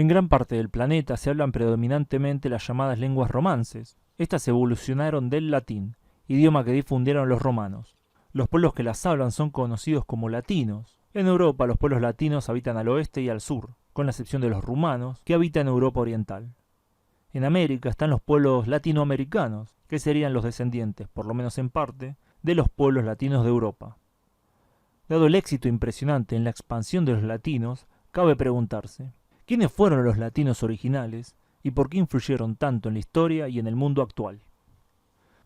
En gran parte del planeta se hablan predominantemente las llamadas lenguas romances. Estas evolucionaron del latín, idioma que difundieron los romanos. Los pueblos que las hablan son conocidos como latinos. En Europa los pueblos latinos habitan al oeste y al sur, con la excepción de los rumanos, que habitan en Europa oriental. En América están los pueblos latinoamericanos, que serían los descendientes, por lo menos en parte, de los pueblos latinos de Europa. Dado el éxito impresionante en la expansión de los latinos, cabe preguntarse, ¿quiénes fueron los latinos originales y por qué influyeron tanto en la historia y en el mundo actual?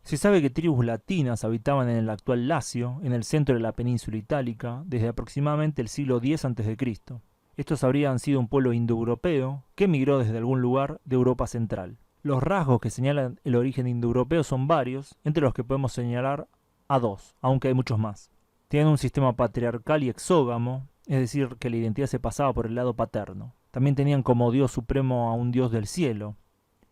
Se sabe que tribus latinas habitaban en el actual Lacio, en el centro de la península itálica, desde aproximadamente el siglo X a.C. Estos habrían sido un pueblo indoeuropeo que emigró desde algún lugar de Europa central. Los rasgos que señalan el origen indoeuropeo son varios, entre los que podemos señalar a dos, aunque hay muchos más. Tienen un sistema patriarcal y exógamo, es decir, que la identidad se pasaba por el lado paterno. También tenían como dios supremo a un dios del cielo,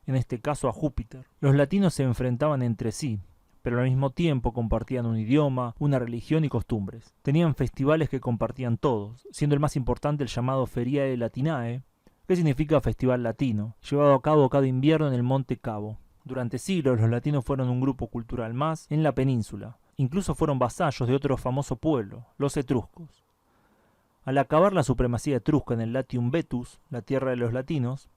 en este caso a Júpiter. Los latinos se enfrentaban entre sí, pero al mismo tiempo compartían un idioma, una religión y costumbres. Tenían festivales que compartían todos, siendo el más importante el llamado Feriae Latinae, que significa Festival Latino, llevado a cabo cada invierno en el Monte Cabo. Durante siglos los latinos fueron un grupo cultural más en la península. Incluso fueron vasallos de otro famoso pueblo, los etruscos. Al acabar la supremacía etrusca en el Latium Vetus, la tierra de los latinos,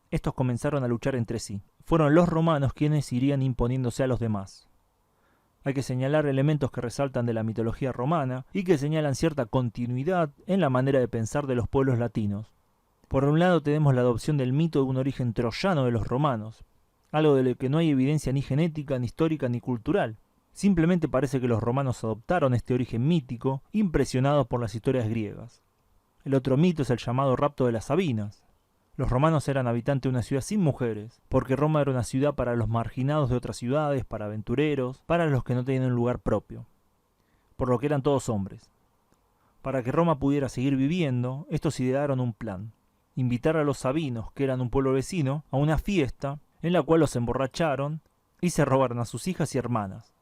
estos comenzaron a luchar entre sí. Fueron los romanos quienes irían imponiéndose a los demás. Hay que señalar elementos que resaltan de la mitología romana y que señalan cierta continuidad en la manera de pensar de los pueblos latinos. Por un lado tenemos la adopción del mito de un origen troyano de los romanos, algo de lo que no hay evidencia ni genética, ni histórica, ni cultural. Simplemente parece que los romanos adoptaron este origen mítico, impresionados por las historias griegas. El otro mito es el llamado rapto de las Sabinas. Los romanos eran habitantes de una ciudad sin mujeres, porque Roma era una ciudad para los marginados de otras ciudades, para aventureros, para los que no tenían un lugar propio, por lo que eran todos hombres. Para que Roma pudiera seguir viviendo, estos idearon un plan: invitar a los sabinos, que eran un pueblo vecino, a una fiesta, en la cual los emborracharon y se robaron a sus hijas y hermanas.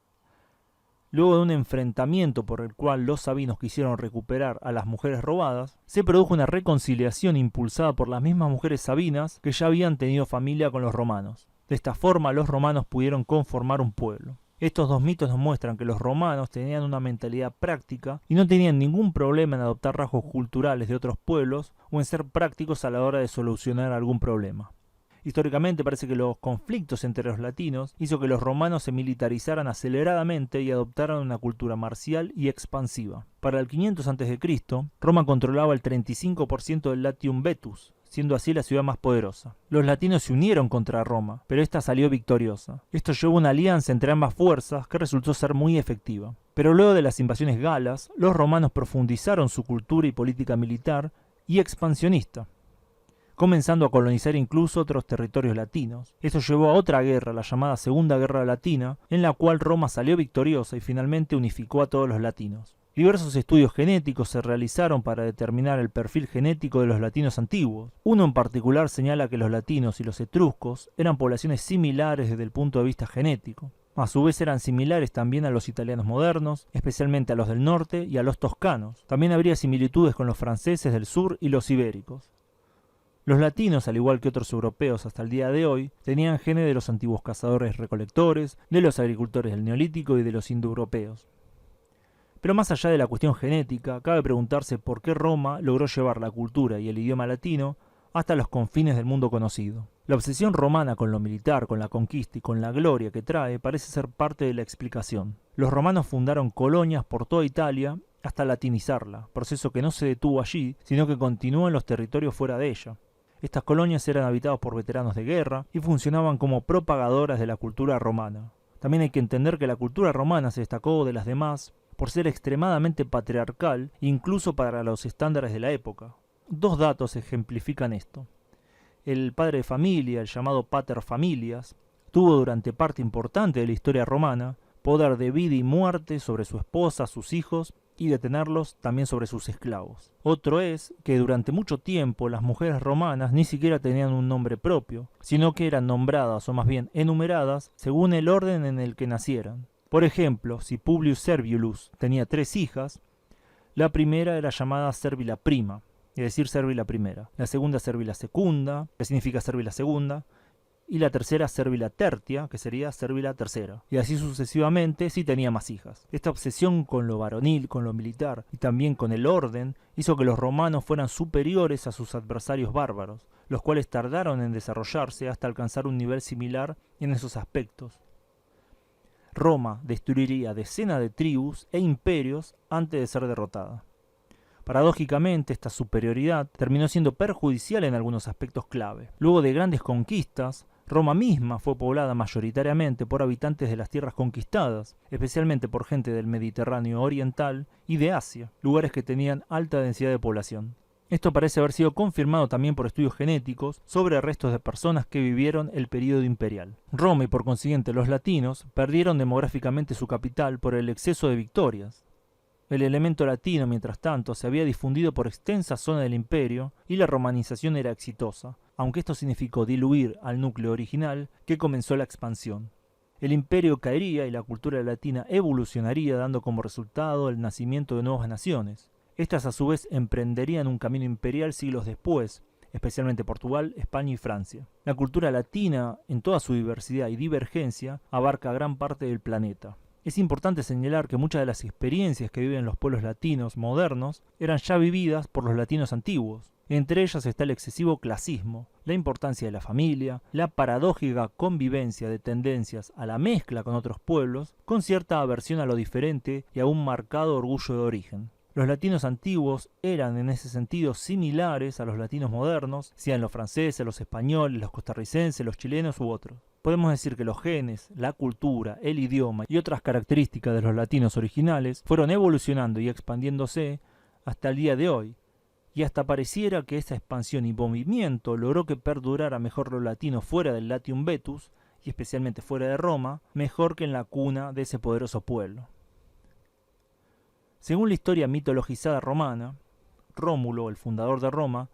Luego de un enfrentamiento por el cual los sabinos quisieron recuperar a las mujeres robadas, se produjo una reconciliación impulsada por las mismas mujeres sabinas que ya habían tenido familia con los romanos. De esta forma los romanos pudieron conformar un pueblo. Estos dos mitos nos muestran que los romanos tenían una mentalidad práctica y no tenían ningún problema en adoptar rasgos culturales de otros pueblos o en ser prácticos a la hora de solucionar algún problema. Históricamente parece que los conflictos entre los latinos hizo que los romanos se militarizaran aceleradamente y adoptaran una cultura marcial y expansiva. Para el 500 a.C., Roma controlaba el 35% del Latium Vetus, siendo así la ciudad más poderosa. Los latinos se unieron contra Roma, pero esta salió victoriosa. Esto llevó a una alianza entre ambas fuerzas que resultó ser muy efectiva. Pero luego de las invasiones galas, los romanos profundizaron su cultura y política militar y expansionista, comenzando a colonizar incluso otros territorios latinos. Esto llevó a otra guerra, la llamada Segunda Guerra Latina, en la cual Roma salió victoriosa y finalmente unificó a todos los latinos. Diversos estudios genéticos se realizaron para determinar el perfil genético de los latinos antiguos. Uno en particular señala que los latinos y los etruscos eran poblaciones similares desde el punto de vista genético. A su vez eran similares también a los italianos modernos, especialmente a los del norte y a los toscanos. También habría similitudes con los franceses del sur y los ibéricos. Los latinos, al igual que otros europeos hasta el día de hoy, tenían genes de los antiguos cazadores-recolectores, de los agricultores del Neolítico y de los indoeuropeos. Pero más allá de la cuestión genética, cabe preguntarse por qué Roma logró llevar la cultura y el idioma latino hasta los confines del mundo conocido. La obsesión romana con lo militar, con la conquista y con la gloria que trae parece ser parte de la explicación. Los romanos fundaron colonias por toda Italia hasta latinizarla, proceso que no se detuvo allí, sino que continuó en los territorios fuera de ella. Estas colonias eran habitadas por veteranos de guerra y funcionaban como propagadoras de la cultura romana. También hay que entender que la cultura romana se destacó de las demás por ser extremadamente patriarcal, incluso para los estándares de la época. Dos datos ejemplifican esto. El padre de familia, el llamado pater familias, tuvo durante parte importante de la historia romana poder de vida y muerte sobre su esposa, sus hijos y de tenerlos también sobre sus esclavos. Otro es que durante mucho tiempo las mujeres romanas ni siquiera tenían un nombre propio, sino que eran nombradas o más bien enumeradas según el orden en el que nacieran. Por ejemplo, si Publius Serviulus tenía 3 hijas, la primera era llamada Servila Prima, es decir, Servila primera. La segunda, Servila secunda, que significa Servila segunda. Y la tercera, Servila tertia, que sería Servila tercera. Y así sucesivamente si tenía más hijas. Esta obsesión con lo varonil, con lo militar y también con el orden hizo que los romanos fueran superiores a sus adversarios bárbaros, los cuales tardaron en desarrollarse hasta alcanzar un nivel similar en esos aspectos. Roma destruiría decenas de tribus e imperios antes de ser derrotada. Paradójicamente, esta superioridad terminó siendo perjudicial en algunos aspectos clave. Luego de grandes conquistas, Roma misma fue poblada mayoritariamente por habitantes de las tierras conquistadas, especialmente por gente del Mediterráneo oriental y de Asia, lugares que tenían alta densidad de población. Esto parece haber sido confirmado también por estudios genéticos sobre restos de personas que vivieron el período imperial. Roma y por consiguiente los latinos perdieron demográficamente su capital por el exceso de victorias. El elemento latino, mientras tanto, se había difundido por extensas zonas del imperio y la romanización era exitosa, aunque esto significó diluir al núcleo original que comenzó la expansión. El imperio caería y la cultura latina evolucionaría, dando como resultado el nacimiento de nuevas naciones. Estas a su vez emprenderían un camino imperial siglos después, especialmente Portugal, España y Francia. La cultura latina, en toda su diversidad y divergencia, abarca gran parte del planeta. Es importante señalar que muchas de las experiencias que viven los pueblos latinos modernos eran ya vividas por los latinos antiguos. Entre ellas está el excesivo clasismo, la importancia de la familia, la paradójica convivencia de tendencias a la mezcla con otros pueblos, con cierta aversión a lo diferente y a un marcado orgullo de origen. Los latinos antiguos eran en ese sentido similares a los latinos modernos, sean los franceses, los españoles, los costarricenses, los chilenos u otros. Podemos decir que los genes, la cultura, el idioma y otras características de los latinos originales fueron evolucionando y expandiéndose hasta el día de hoy, y hasta pareciera que esa expansión y movimiento logró que perdurara mejor lo latino fuera del Latium Vetus, y especialmente fuera de Roma, mejor que en la cuna de ese poderoso pueblo. Según la historia mitologizada romana, Rómulo, el fundador de Roma,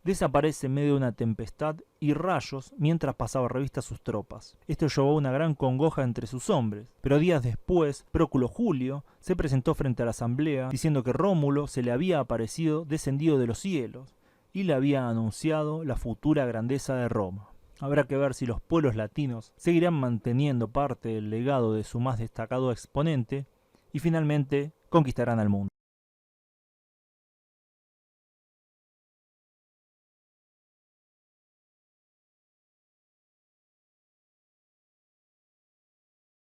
desaparece en medio de una tempestad y rayos mientras pasaba revista a sus tropas. Esto llevó a una gran congoja entre sus hombres, pero días después, Próculo Julio se presentó frente a la asamblea diciendo que Rómulo se le había aparecido descendido de los cielos y le había anunciado la futura grandeza de Roma. Habrá que ver si los pueblos latinos seguirán manteniendo parte del legado de su más destacado exponente y finalmente conquistarán al mundo.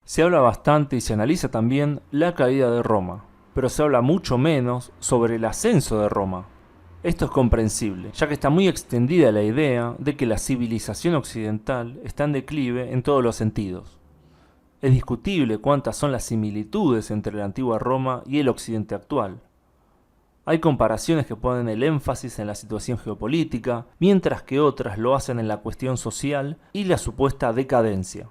Se habla bastante y se analiza también la caída de Roma, pero se habla mucho menos sobre el ascenso de Roma. Esto es comprensible, ya que está muy extendida la idea de que la civilización occidental está en declive en todos los sentidos. Es discutible cuántas son las similitudes entre la antigua Roma y el occidente actual. Hay comparaciones que ponen el énfasis en la situación geopolítica, mientras que otras lo hacen en la cuestión social y la supuesta decadencia.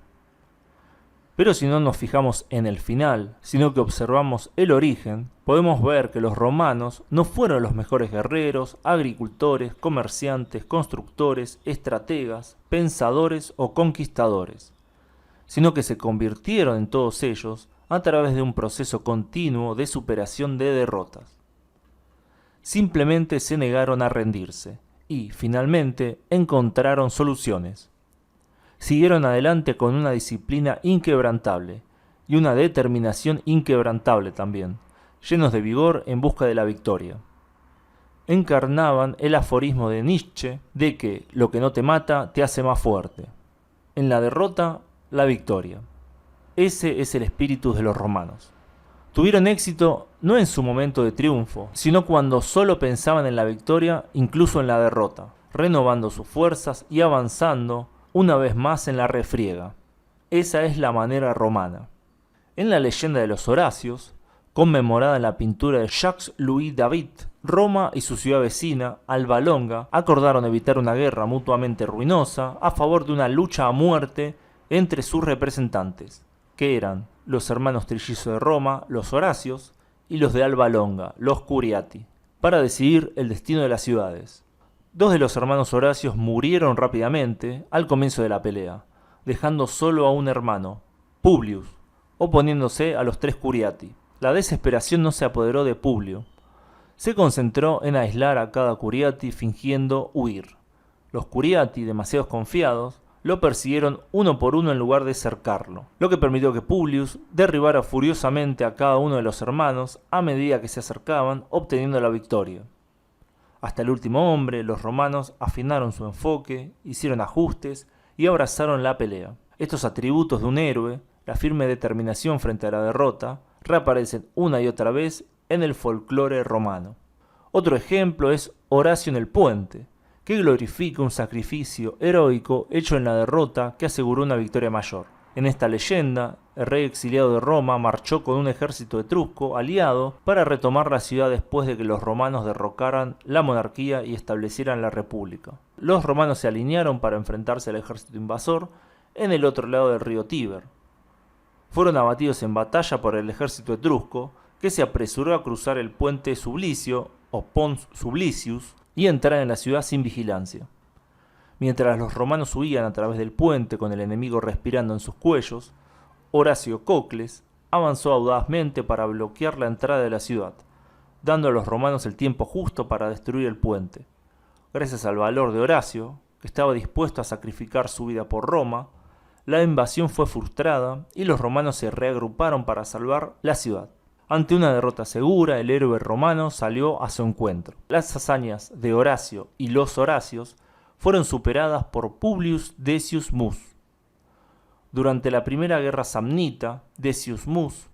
Pero si no nos fijamos en el final, sino que observamos el origen, podemos ver que los romanos no fueron los mejores guerreros, agricultores, comerciantes, constructores, estrategas, pensadores o conquistadores, sino que se convirtieron en todos ellos a través de un proceso continuo de superación de derrotas. Simplemente se negaron a rendirse y, finalmente, encontraron soluciones. Siguieron adelante con una disciplina inquebrantable y una determinación inquebrantable también, llenos de vigor en busca de la victoria. Encarnaban el aforismo de Nietzsche de que lo que no te mata te hace más fuerte. En la derrota, la victoria. Ese es el espíritu de los romanos. Tuvieron éxito no en su momento de triunfo, sino cuando solo pensaban en la victoria, incluso en la derrota, renovando sus fuerzas y avanzando una vez más en la refriega. Esa es la manera romana. En la leyenda de los Horacios, conmemorada en la pintura de Jacques-Louis David, Roma y su ciudad vecina, Alba Longa, acordaron evitar una guerra mutuamente ruinosa a favor de una lucha a muerte entre sus representantes, que eran los hermanos trillizos de Roma, los Horacios, y los de Alba Longa, los Curiati, para decidir el destino de las ciudades. Dos de los hermanos Horacios murieron rápidamente al comienzo de la pelea, dejando solo a un hermano, Publius, oponiéndose a los tres Curiati. La desesperación no se apoderó de Publio, se concentró en aislar a cada Curiati fingiendo huir. Los Curiati, demasiado confiados, lo persiguieron uno por uno en lugar de cercarlo, lo que permitió que Publius derribara furiosamente a cada uno de los hermanos a medida que se acercaban, obteniendo la victoria. Hasta el último hombre, los romanos afinaron su enfoque, hicieron ajustes y abrazaron la pelea. Estos atributos de un héroe, la firme determinación frente a la derrota, reaparecen una y otra vez en el folclore romano. Otro ejemplo es Horacio en el Puente, que glorifica un sacrificio heroico hecho en la derrota que aseguró una victoria mayor. En esta leyenda, el rey exiliado de Roma marchó con un ejército etrusco aliado para retomar la ciudad después de que los romanos derrocaran la monarquía y establecieran la república. Los romanos se alinearon para enfrentarse al ejército invasor en el otro lado del río Tíber. Fueron abatidos en batalla por el ejército etrusco, que se apresuró a cruzar el puente Sublicio o Pons Sublicius y entrar en la ciudad sin vigilancia. Mientras los romanos huían a través del puente con el enemigo respirando en sus cuellos, Horacio Cocles avanzó audazmente para bloquear la entrada de la ciudad, dando a los romanos el tiempo justo para destruir el puente. Gracias al valor de Horacio, que estaba dispuesto a sacrificar su vida por Roma, la invasión fue frustrada y los romanos se reagruparon para salvar la ciudad. Ante una derrota segura, el héroe romano salió a su encuentro. Las hazañas de Horacio y los Horacios fueron superadas por Publius Decius Mus. Durante la primera guerra samnita, Decius Mus,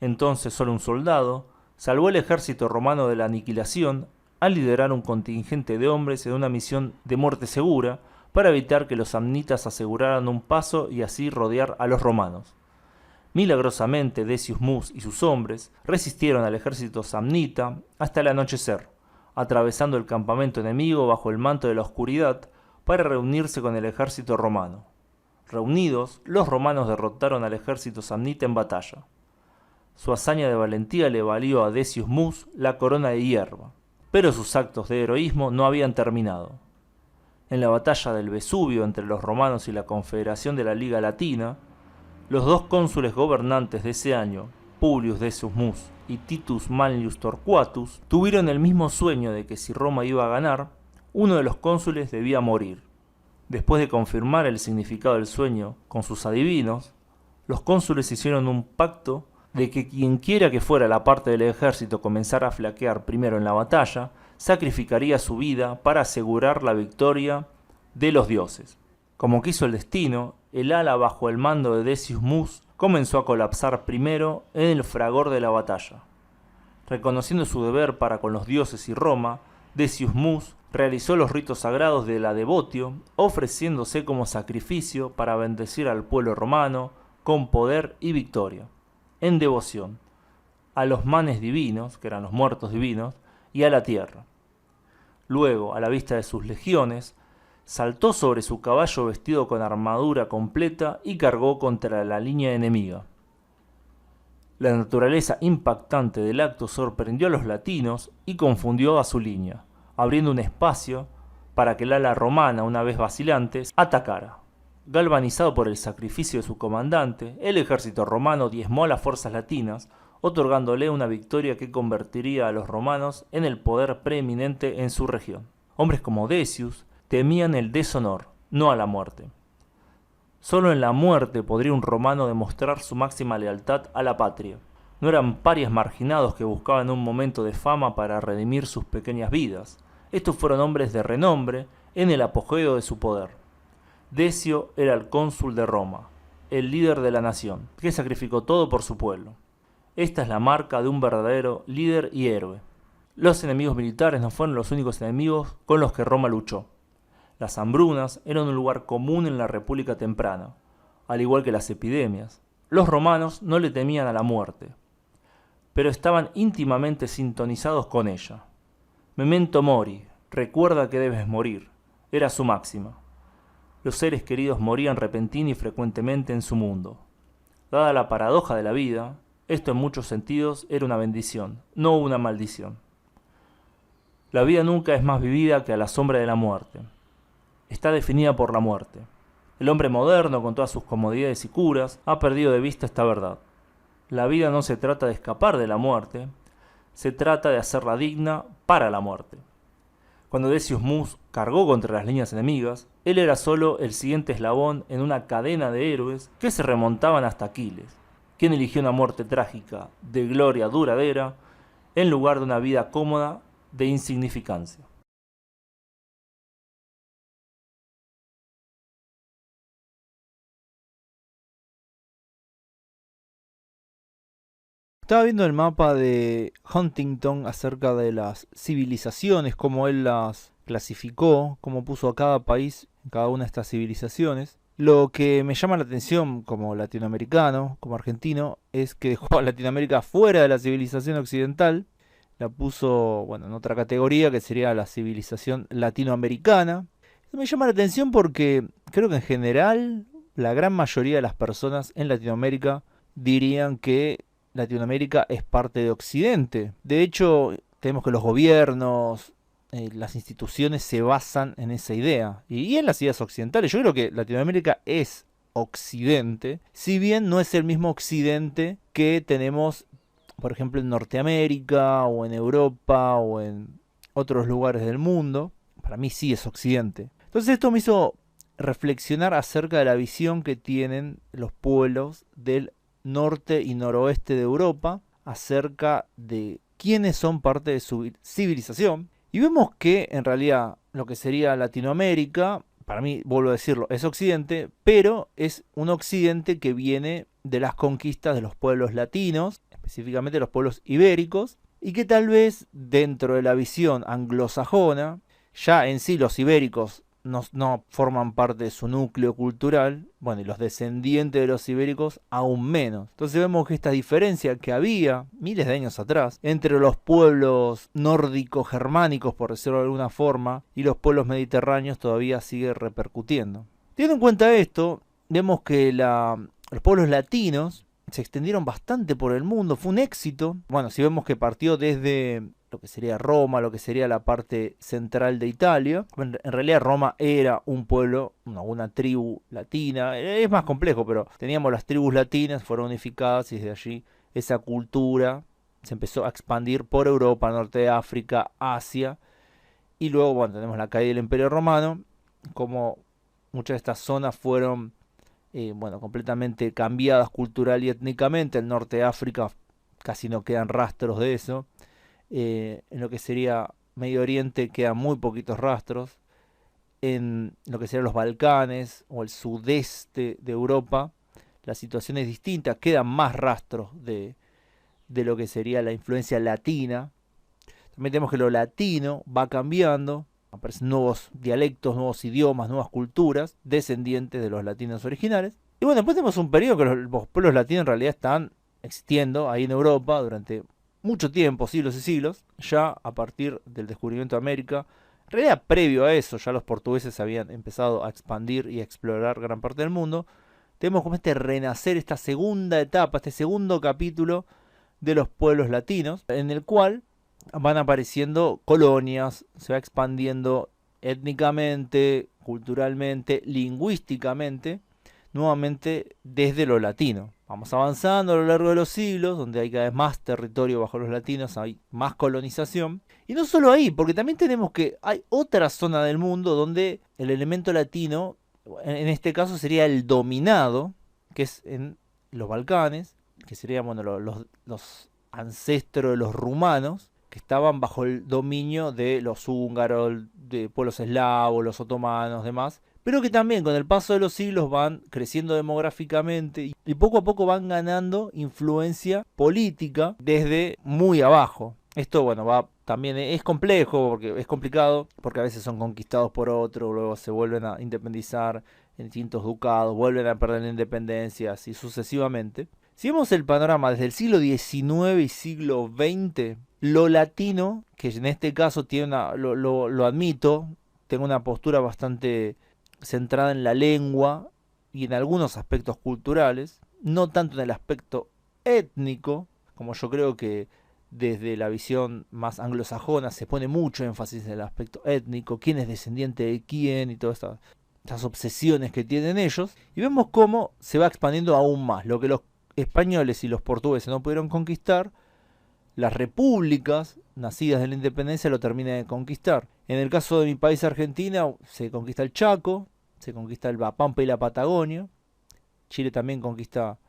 entonces solo un soldado, salvó el ejército romano de la aniquilación al liderar un contingente de hombres en una misión de muerte segura para evitar que los samnitas aseguraran un paso y así rodear a los romanos. Milagrosamente, Decius Mus y sus hombres resistieron al ejército samnita hasta el anochecer, atravesando el campamento enemigo bajo el manto de la oscuridad para reunirse con el ejército romano. Reunidos, los romanos derrotaron al ejército samnita en batalla. Su hazaña de valentía le valió a Decius Mus la corona de hierba, pero sus actos de heroísmo no habían terminado. En la batalla del Vesubio entre los romanos y la Confederación de la Liga Latina, los dos cónsules gobernantes de ese año, Publius Decius Mus y Titus Manlius Torquatus, tuvieron el mismo sueño de que si Roma iba a ganar, uno de los cónsules debía morir. Después de confirmar el significado del sueño con sus adivinos, los cónsules hicieron un pacto de que quienquiera que fuera la parte del ejército comenzara a flaquear primero en la batalla, sacrificaría su vida para asegurar la victoria de los dioses. Como quiso el destino, el ala bajo el mando de Decius Mus comenzó a colapsar primero en el fragor de la batalla. Reconociendo su deber para con los dioses y Roma, Decius Mus realizó los ritos sagrados de la devotio, ofreciéndose como sacrificio para bendecir al pueblo romano con poder y victoria, en devoción a los manes divinos, que eran los muertos divinos, y a la tierra. Luego, a la vista de sus legiones, saltó sobre su caballo vestido con armadura completa y cargó contra la línea enemiga. La naturaleza impactante del acto sorprendió a los latinos y confundió a su línea, abriendo un espacio para que el ala romana, una vez vacilante, atacara. Galvanizado por el sacrificio de su comandante, el ejército romano diezmó a las fuerzas latinas, otorgándole una victoria que convertiría a los romanos en el poder preeminente en su región. Hombres como Decius temían el deshonor, no a la muerte. Solo en la muerte podría un romano demostrar su máxima lealtad a la patria. No eran parias marginados que buscaban un momento de fama para redimir sus pequeñas vidas. Estos fueron hombres de renombre en el apogeo de su poder. Decio era el cónsul de Roma, el líder de la nación, que sacrificó todo por su pueblo. Esta es la marca de un verdadero líder y héroe. Los enemigos militares no fueron los únicos enemigos con los que Roma luchó. Las hambrunas eran un lugar común en la República temprana, al igual que las epidemias. Los romanos no le temían a la muerte, pero estaban íntimamente sintonizados con ella. Memento mori, recuerda que debes morir, era su máxima. Los seres queridos morían repentina y frecuentemente en su mundo. Dada la paradoja de la vida, esto en muchos sentidos era una bendición, no una maldición. La vida nunca es más vivida que a la sombra de la muerte. Está definida por la muerte. El hombre moderno, con todas sus comodidades y curas, ha perdido de vista esta verdad. La vida no se trata de escapar de la muerte, se trata de hacerla digna para la muerte. Cuando Decius Mus cargó contra las líneas enemigas, él era solo el siguiente eslabón en una cadena de héroes que se remontaban hasta Aquiles, quien eligió una muerte trágica de gloria duradera en lugar de una vida cómoda de insignificancia. Estaba viendo el mapa de Huntington acerca de las civilizaciones, cómo él las clasificó, cómo puso a cada país en cada una de estas civilizaciones. Lo que me llama la atención como latinoamericano, como argentino, es que dejó a Latinoamérica fuera de la civilización occidental. La puso, bueno, en otra categoría que sería la civilización latinoamericana. Eso me llama la atención porque creo que en general la gran mayoría de las personas en Latinoamérica dirían que Latinoamérica es parte de Occidente. De hecho, tenemos que los gobiernos, las instituciones se basan en esa idea. Y en las ideas occidentales. Yo creo que Latinoamérica es Occidente, si bien no es el mismo Occidente que tenemos, por ejemplo, en Norteamérica o en Europa o en otros lugares del mundo. Para mí sí es Occidente. Entonces esto me hizo reflexionar acerca de la visión que tienen los pueblos del norte y noroeste de Europa acerca de quiénes son parte de su civilización. Y vemos que en realidad lo que sería Latinoamérica, para mí, vuelvo a decirlo, es Occidente, pero es un Occidente que viene de las conquistas de los pueblos latinos, específicamente los pueblos ibéricos, y que tal vez dentro de la visión anglosajona, ya en sí los ibéricos no forman parte de su núcleo cultural, bueno, y los descendientes de los ibéricos aún menos. Entonces vemos que esta diferencia que había miles de años atrás entre los pueblos nórdicos germánicos, por decirlo de alguna forma, y los pueblos mediterráneos todavía sigue repercutiendo. Teniendo en cuenta esto, vemos que los pueblos latinos se extendieron bastante por el mundo, fue un éxito. Bueno, si vemos que partió desde lo que sería Roma, lo que sería la parte central de Italia. En realidad Roma era un pueblo, una tribu latina. Es más complejo, pero teníamos las tribus latinas, fueron unificadas y desde allí esa cultura se empezó a expandir por Europa, norte de África, Asia. Y luego, bueno, tenemos la caída del Imperio Romano, como muchas de estas zonas fueron, bueno, completamente cambiadas cultural y étnicamente. El norte de África casi no quedan rastros de eso. En lo que sería Medio Oriente quedan muy poquitos rastros. En lo que serían los Balcanes o el sudeste de Europa, la situación es distinta, quedan más rastros de lo que sería la influencia latina. También tenemos que lo latino va cambiando, aparecen nuevos dialectos, nuevos idiomas, nuevas culturas, descendientes de los latinos originales. Y bueno, después tenemos un periodo que los pueblos latinos en realidad están existiendo ahí en Europa durante mucho tiempo, siglos y siglos, ya a partir del descubrimiento de América. En realidad, previo a eso, ya los portugueses habían empezado a expandir y a explorar gran parte del mundo. Tenemos como este renacer, esta segunda etapa, este segundo capítulo de los pueblos latinos, en el cual van apareciendo colonias, se va expandiendo étnicamente, culturalmente, lingüísticamente, nuevamente desde lo latino. Vamos avanzando a lo largo de los siglos, donde hay cada vez más territorio bajo los latinos, hay más colonización. Y no solo ahí, porque también tenemos que hay otra zona del mundo donde el elemento latino, en este caso sería el dominado, que es en los Balcanes, que serían bueno, los ancestros de los rumanos, que estaban bajo el dominio de los húngaros, de pueblos eslavos, los otomanos, demás, pero que también con el paso de los siglos van creciendo demográficamente y poco a poco van ganando influencia política desde muy abajo. Esto, bueno, también es complejo, porque es complicado, porque a veces son conquistados por otro, luego se vuelven a independizar en distintos ducados, vuelven a perder la independencia, así sucesivamente. Si vemos el panorama desde el siglo XIX y siglo XX, lo latino, que en este caso tiene lo admito, tengo una postura bastante centrada en la lengua y en algunos aspectos culturales, no tanto en el aspecto étnico, como yo creo que desde la visión más anglosajona se pone mucho énfasis en el aspecto étnico, quién es descendiente de quién y todas estas obsesiones que tienen ellos, y vemos cómo se va expandiendo aún más, lo que los españoles y los portugueses no pudieron conquistar, las repúblicas nacidas de la independencia lo terminan de conquistar. En el caso de mi país, Argentina, se conquista el Chaco, se conquista la Pampa y la Patagonia. Chile también conquista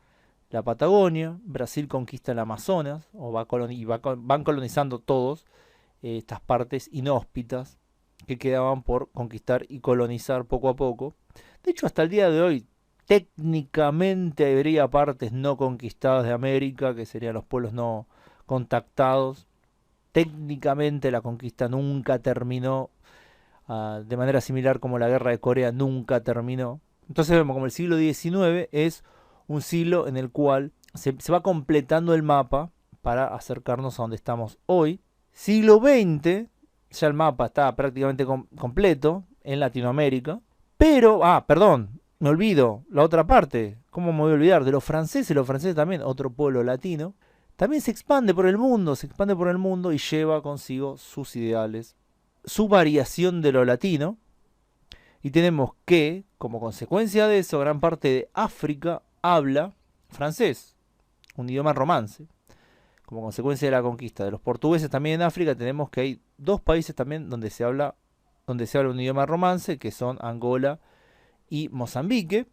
la Patagonia. Brasil conquista el Amazonas, van colonizando todos estas partes inhóspitas que quedaban por conquistar y colonizar poco a poco. De hecho, hasta el día de hoy, técnicamente habría partes no conquistadas de América, que serían los pueblos no contactados. Técnicamente la conquista nunca terminó, de manera similar como la guerra de Corea nunca terminó. Entonces vemos como el siglo XIX es un siglo en el cual se va completando el mapa para acercarnos a donde estamos hoy. Siglo XX, ya el mapa está prácticamente completo en Latinoamérica. Pero, perdón, me olvido, la otra parte, ¿cómo me voy a olvidar? De los franceses también, otro pueblo latino. También se expande por el mundo y lleva consigo sus ideales, su variación de lo latino. Y tenemos que, como consecuencia de eso, gran parte de África habla francés, un idioma romance. Como consecuencia de la conquista de los portugueses también en África, tenemos que hay dos países también donde se habla un idioma romance, que son Angola y Mozambique.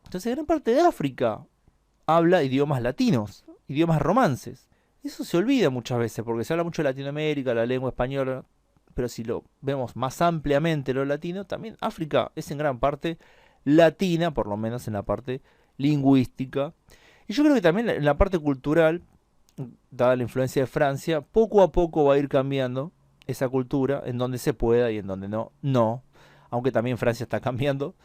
Entonces gran parte de África habla idiomas latinos, idiomas romances. Eso se olvida muchas veces porque se habla mucho de Latinoamérica, la lengua española, pero si lo vemos más ampliamente lo latino, también África es en gran parte latina, por lo menos en la parte lingüística. Y yo creo que también en la parte cultural, dada la influencia de Francia, poco a poco va a ir cambiando esa cultura, en donde se pueda y en donde no. Aunque también Francia está cambiando,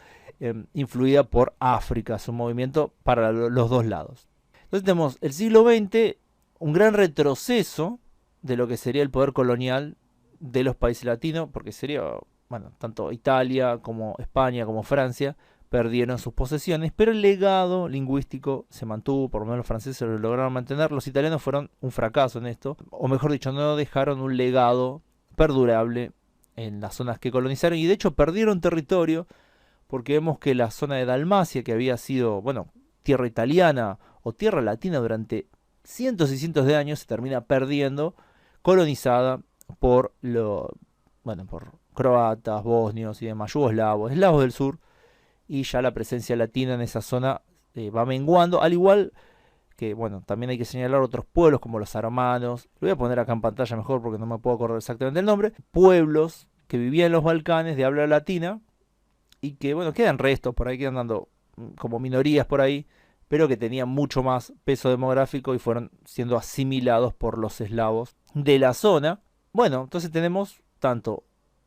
influida por África, su movimiento para los dos lados. Entonces tenemos el siglo XX, un gran retroceso de lo que sería el poder colonial de los países latinos, porque sería, bueno, tanto Italia como España como Francia perdieron sus posesiones, pero el legado lingüístico se mantuvo, por lo menos los franceses lo lograron mantener. Los italianos fueron un fracaso en esto, o mejor dicho, no dejaron un legado perdurable en las zonas que colonizaron, y de hecho perdieron territorio, porque vemos que la zona de Dalmacia, que había sido, bueno, tierra italiana o tierra latina durante cientos y cientos de años, se termina perdiendo, colonizada por por croatas, bosnios y demás, yugoslavos, eslavos del sur, y ya la presencia latina en esa zona va menguando, al igual que, bueno, también hay que señalar otros pueblos como los armanos. Lo voy a poner acá en pantalla mejor porque no me puedo acordar exactamente el nombre. Pueblos que vivían en los Balcanes de habla latina y que, bueno, quedan restos por ahí, quedan dando como minorías por ahí, pero que tenían mucho más peso demográfico y fueron siendo asimilados por los eslavos de la zona. Bueno, entonces tenemos tanto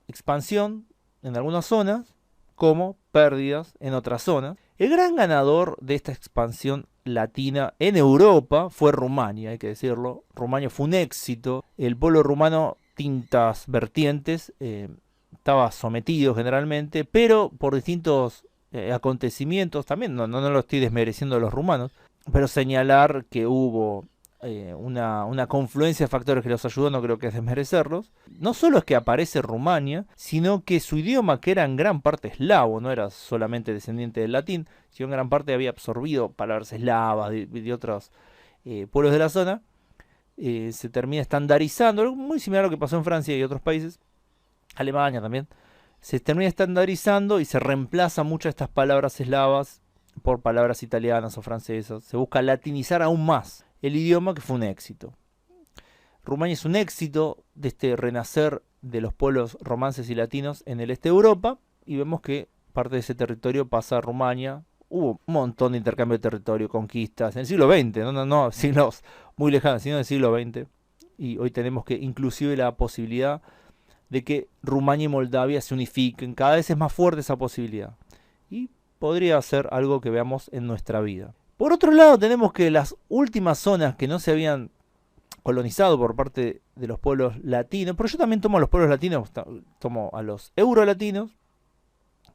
expansión en algunas zonas como pérdidas en otras zonas. El gran ganador de esta expansión latina en Europa fue Rumania, hay que decirlo. Rumania fue un éxito. El pueblo rumano, distintas vertientes, estaba sometido generalmente, pero por distintos acontecimientos, también no lo estoy desmereciendo a los rumanos, pero señalar que hubo una confluencia de factores que los ayudó, no creo que es desmerecerlos. No solo es que aparece Rumania, sino que su idioma, que era en gran parte eslavo, no era solamente descendiente del latín, sino en gran parte había absorbido palabras eslavas de otros pueblos de la zona, se termina estandarizando, algo muy similar a lo que pasó en Francia y otros países, Alemania también, se termina estandarizando y se reemplaza muchas de estas palabras eslavas por palabras italianas o francesas. Se busca latinizar aún más el idioma, que fue un éxito. Rumania es un éxito de este renacer de los pueblos romances y latinos en el este de Europa, y vemos que parte de ese territorio pasa a Rumania. Hubo un montón de intercambio de territorio, conquistas, en el siglo XX, no siglos muy lejanos, sino en el siglo XX. Y hoy tenemos que inclusive la posibilidad de que Rumania y Moldavia se unifiquen. Cada vez es más fuerte esa posibilidad. Y podría ser algo que veamos en nuestra vida. Por otro lado, tenemos que las últimas zonas que no se habían colonizado por parte de los pueblos latinos, pero yo también tomo a los pueblos latinos, tomo a los eurolatinos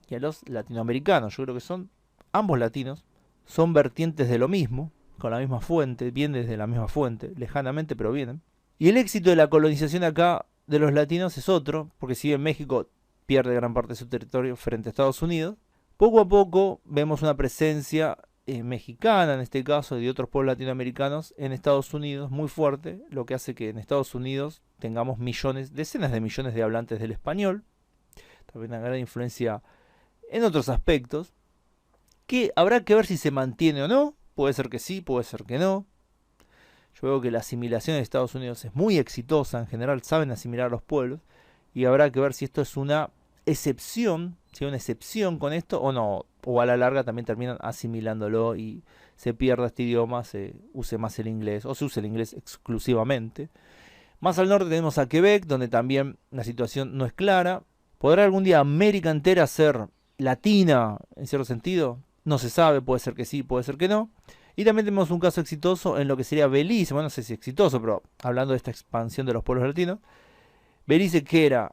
y a los latinoamericanos. Yo creo que son ambos latinos, son vertientes de lo mismo, con la misma fuente, vienen desde la misma fuente, lejanamente, pero vienen. Y el éxito de la colonización acá de los latinos es otro, porque si bien México pierde gran parte de su territorio frente a Estados Unidos, poco a poco vemos una presencia mexicana en este caso, y de otros pueblos latinoamericanos en Estados Unidos, muy fuerte, lo que hace que en Estados Unidos tengamos millones, decenas de millones de hablantes del español, también una gran influencia en otros aspectos, que habrá que ver si se mantiene o no, puede ser que sí, puede ser que no. Yo veo que la asimilación de Estados Unidos es muy exitosa, en general saben asimilar a los pueblos, y habrá que ver si esto es una excepción, si hay una excepción con esto o no, o a la larga también terminan asimilándolo y se pierda este idioma, se use más el inglés, o se use el inglés exclusivamente. Más al norte tenemos a Quebec, donde también la situación no es clara. ¿Podrá algún día América entera ser latina, en cierto sentido? No se sabe, puede ser que sí, puede ser que no. Y también tenemos un caso exitoso en lo que sería Belice, bueno, no sé si exitoso, pero hablando de esta expansión de los pueblos latinos. Belice, que era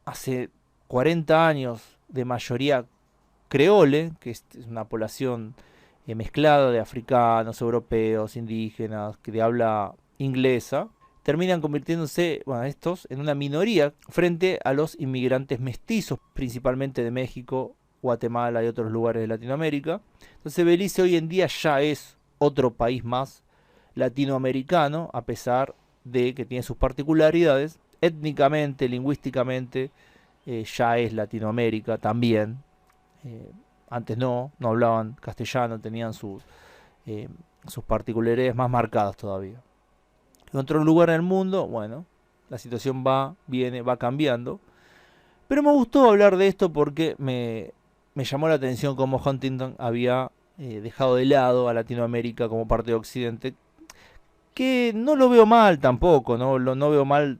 hace 40 años de mayoría creole, que es una población mezclada de africanos, europeos, indígenas, que de habla inglesa, terminan convirtiéndose, bueno, estos en una minoría frente a los inmigrantes mestizos, principalmente de México, Guatemala y otros lugares de Latinoamérica. Entonces Belice hoy en día ya es otro país más latinoamericano, a pesar de que tiene sus particularidades. Étnicamente, lingüísticamente, ya es Latinoamérica también. Antes no hablaban castellano, tenían sus particularidades más marcadas todavía. En otro lugar en el mundo, bueno, la situación viene, va cambiando. Pero me gustó hablar de esto porque me llamó la atención cómo Huntington había dejado de lado a Latinoamérica como parte de Occidente, que no lo veo mal tampoco, no veo mal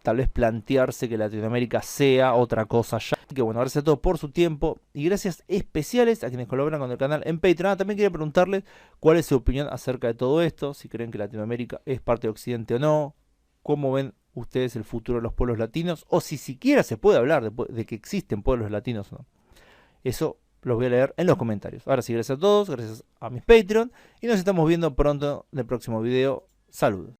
tal vez plantearse que Latinoamérica sea otra cosa ya. Así que bueno, gracias a todos por su tiempo y gracias especiales a quienes colaboran con el canal en Patreon. También quería preguntarles cuál es su opinión acerca de todo esto, si creen que Latinoamérica es parte de Occidente o no, cómo ven ustedes el futuro de los pueblos latinos, o si siquiera se puede hablar de que existen pueblos latinos o no. Eso los voy a leer en los comentarios. Ahora sí, gracias a todos, gracias a mis Patreon y nos estamos viendo pronto en el próximo video. Saludos.